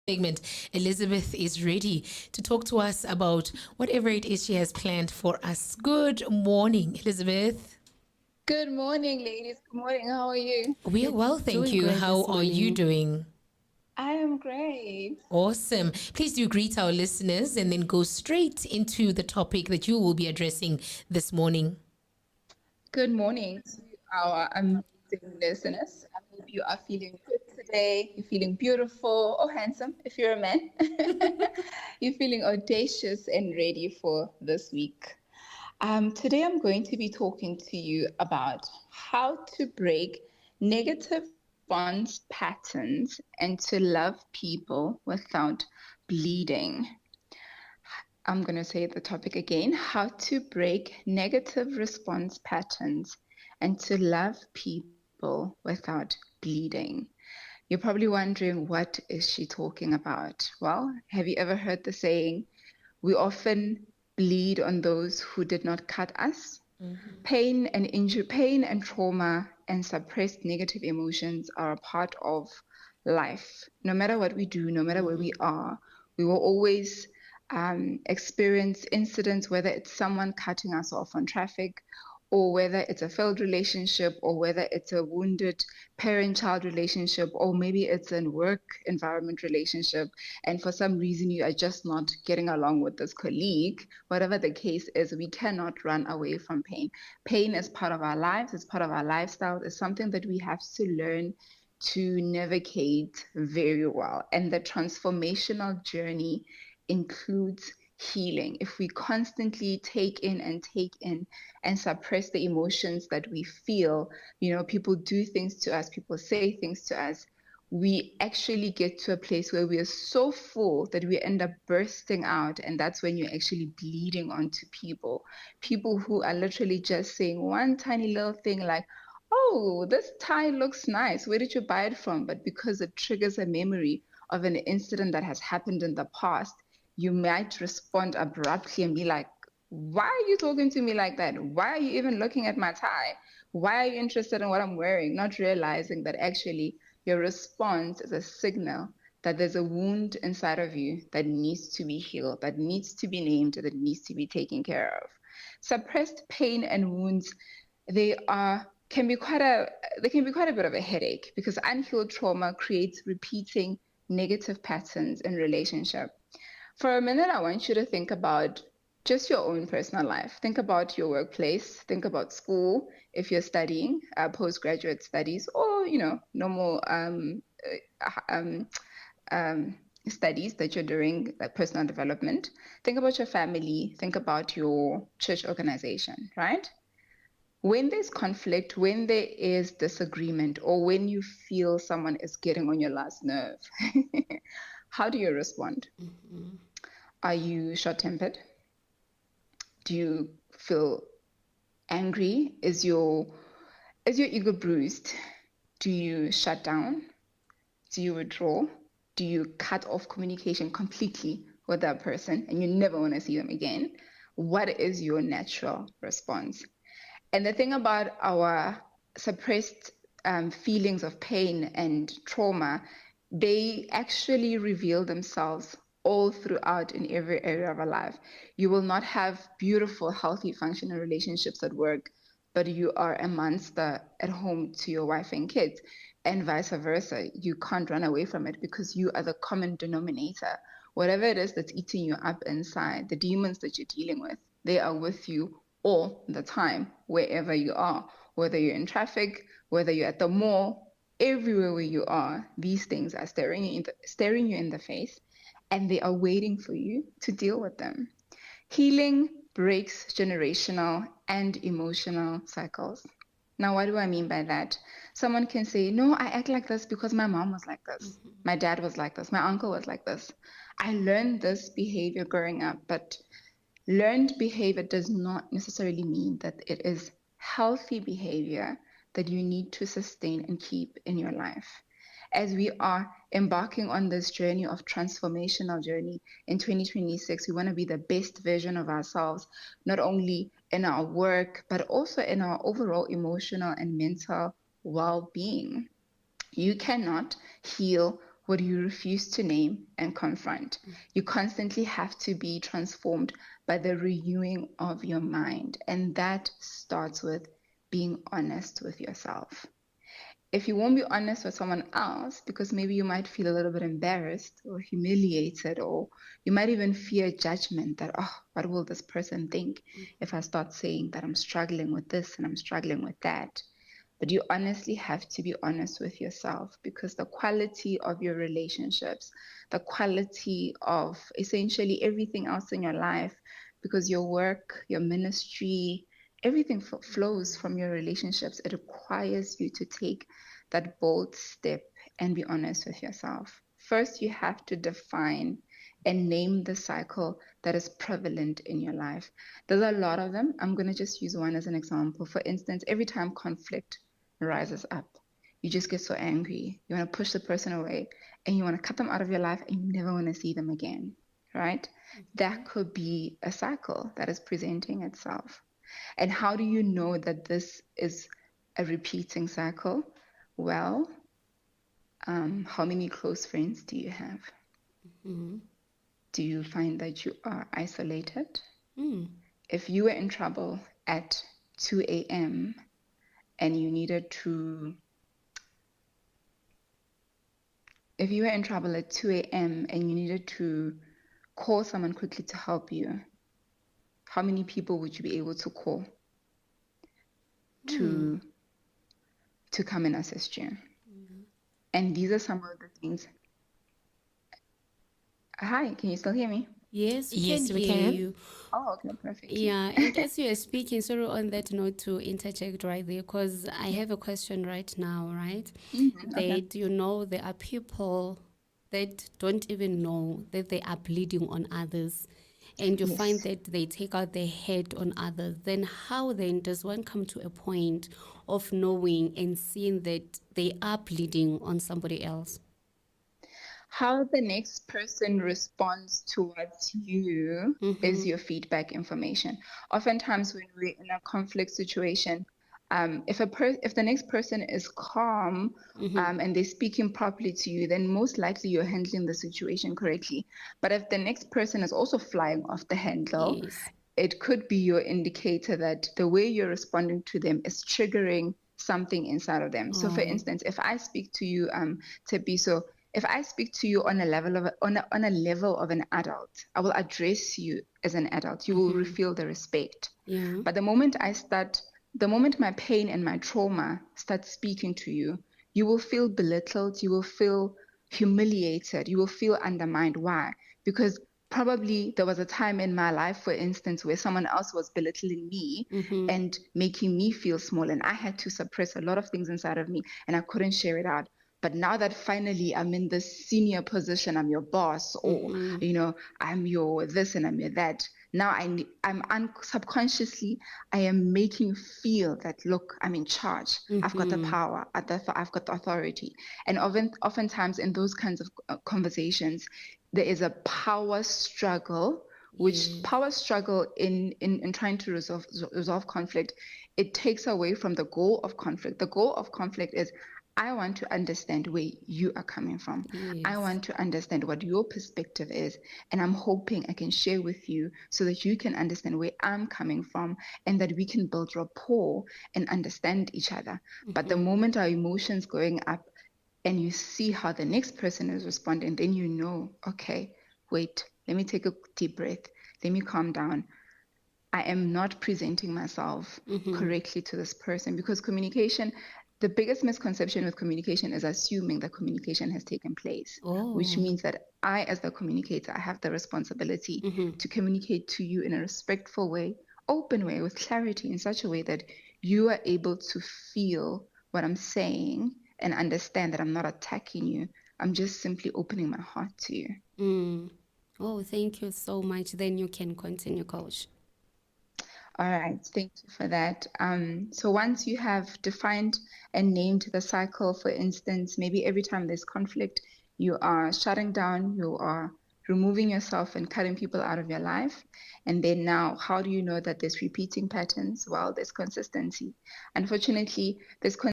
segment, Elizabeth is ready to talk to us about whatever it is she has planned for us. Good morning, Elizabeth. Good morning, ladies. Good morning. How are you? We are well, thank Doing you. great How this are you morning. doing? I am great. Awesome. Please do greet our listeners and then go straight into the topic that you will be addressing this morning. Good morning to our amazing listeners. I hope you are feeling good today. You're feeling beautiful or handsome if you're a man. You're feeling audacious and ready for this week. Today, I'm going to be talking to you about how to break negative response patterns and to love people without bleeding. I'm going to say the topic again, how to break negative response patterns and to love people without bleeding. You're probably wondering, what is she talking about? Well, have you ever heard the saying, we often bleed on those who did not cut us? Pain and injury, pain and trauma and suppressed negative emotions are a part of life. No matter what we do, no matter where we are, we will always experience incidents, whether it's someone cutting us off on traffic, or whether it's a failed relationship, or whether it's a wounded parent-child relationship, or maybe it's a work environment relationship, and for some reason you are just not getting along with this colleague. Whatever the case is, we cannot run away from pain. Pain is part of our lives, it's part of our lifestyle, it's something that we have to learn to navigate very well. And the transformational journey includes healing. If we constantly take in and suppress the emotions that we feel, people do things to us, people say things to us, we actually get to a place where we are so full that we end up bursting out. And that's when you're actually bleeding onto people. People who are literally just saying one tiny little thing like, oh, this tie looks nice. Where did you buy it from? But because it triggers a memory of an incident that has happened in the past, you might respond abruptly and be like, why are you talking to me like that? Why are you even looking at my tie? Why are you interested in what I'm wearing? Not realizing that actually your response is a signal that there's a wound inside of you that needs to be healed, that needs to be named, that needs to be taken care of. Suppressed pain and wounds, they are they can be quite a bit of a headache because unhealed trauma creates repeating negative patterns in relationship. For a minute, I want you to think about just your own personal life. Think about your workplace. Think about school if you're studying postgraduate studies or normal um, studies that you're doing, like personal development. Think about your family. Think about your church organization, right? When there's conflict, when there is disagreement, or when you feel someone is getting on your last nerve, how do you respond? Are you short-tempered? Do you feel angry? Is your ego bruised? Do you shut down? Do you withdraw? Do you cut off communication completely with that person and you never want to see them again? What is your natural response? And the thing about our suppressed feelings of pain and trauma, they actually reveal themselves all throughout in every area of our life. You will not have beautiful, healthy, functional relationships at work, but you are a monster at home to your wife and kids, and vice versa. You can't run away from it because you are the common denominator. Whatever it is that's eating you up inside, the demons that you're dealing with, they are with you all the time, wherever you are, whether you're in traffic, whether you're at the mall, everywhere where you are, these things are staring you in the face, and they are waiting for you to deal with them. Healing breaks generational and emotional cycles. Now, what do I mean by that? Someone can say, no, I act like this because my mom was like this. My dad was like this. My uncle was like this. I learned this behavior growing up, but learned behavior does not necessarily mean that it is healthy behavior that you need to sustain and keep in your life. As we are embarking on this journey of transformational journey in 2026, we want to be the best version of ourselves, not only in our work, but also in our overall emotional and mental well being. You cannot heal what you refuse to name and confront. You constantly have to be transformed by the renewing of your mind. And that starts with being honest with yourself. If you won't be honest with someone else, because maybe you might feel a little bit embarrassed or humiliated, or you might even fear judgment that, oh, what will this person think if I start saying that I'm struggling with this and I'm struggling with that? But you honestly have to be honest with yourself, because the quality of your relationships, the quality of essentially everything else in your life, because your work, your ministry, everything flows from your relationships. It requires you to take that bold step and be honest with yourself. First, you have to define and name the cycle that is prevalent in your life. There's a lot of them. I'm going to just use one as an example. For instance, every time conflict rises up, you just get so angry. You want to push the person away and you want to cut them out of your life and you never want to see them again, right? That could be a cycle that is presenting itself. And how do you know that this is a repeating cycle? Well, how many close friends do you have? Do you find that you are isolated? If you were in trouble at 2 a.m. and you needed to, if you were in trouble at 2 a.m. and you needed to call someone quickly to help you, how many people would you be able to call to come and assist you? And these are some of the things. Hi, can you still hear me? Yes, we Yes, can we hear can. you. Oh, okay, perfect. Yeah, and as you are speaking, sorry on that note to interject right there, because I have a question right now, right? Okay. That, there are people that don't even know that they are bleeding on others, and you find Yes. that they take out their head on others. Then how then does one come to a point of knowing and seeing that they are bleeding on somebody else? How the next person responds towards you is your feedback information. Oftentimes, when we're in a conflict situation, if the next person is calm and they're speaking properly to you, then most likely you're handling the situation correctly. But if the next person is also flying off the handle, Yes. it could be your indicator that the way you're responding to them is triggering something inside of them. So, for Oh, instance, if I speak to you, Tepiso, if I speak to you on a level of on a level of an adult, I will address you as an adult. You will feel the respect. yeah. But the moment my pain and my trauma start speaking to you, you will feel belittled. You will feel humiliated. You will feel undermined. Why? Because probably there was a time in my life, for instance, where someone else was belittling me and making me feel small, and I had to suppress a lot of things inside of me, and I couldn't share it out. But now that finally I'm in this senior position, I'm your boss, or I'm your this and I'm your that. Now subconsciously I am making you feel that, look, I'm in charge. I've got the power. I've got the authority. And oftentimes in those kinds of conversations, there is a power struggle, which Yes. power struggle in trying to resolve conflict, it takes away from the goal of conflict. The goal of conflict is, I want to understand where you are coming from. I Yes. want to understand what your perspective is. And I'm hoping I can share with you so that you can understand where I'm coming from and that we can build rapport and understand each other. But the moment our emotions going up and you see how the next person is responding, then you know, okay, wait, let me take a deep breath. Let me calm down. I am not presenting myself correctly to this person, because communication, the biggest misconception with communication is assuming that communication has taken place, which Oh. means that I, as the communicator, I have the responsibility to communicate to you in a respectful way, open way, with clarity, in such a way that you are able to feel what I'm saying and understand that I'm not attacking you. I'm just simply opening my heart to you. Oh, thank you so much. Then you can continue, Coach. All right, thank you for that. So once you have defined and named the cycle, for instance, maybe every time there's conflict, you are shutting down, you are removing yourself and cutting people out of your life. And then now, how do you know that there's repeating patterns? Well, there's consistency. Unfortunately, there's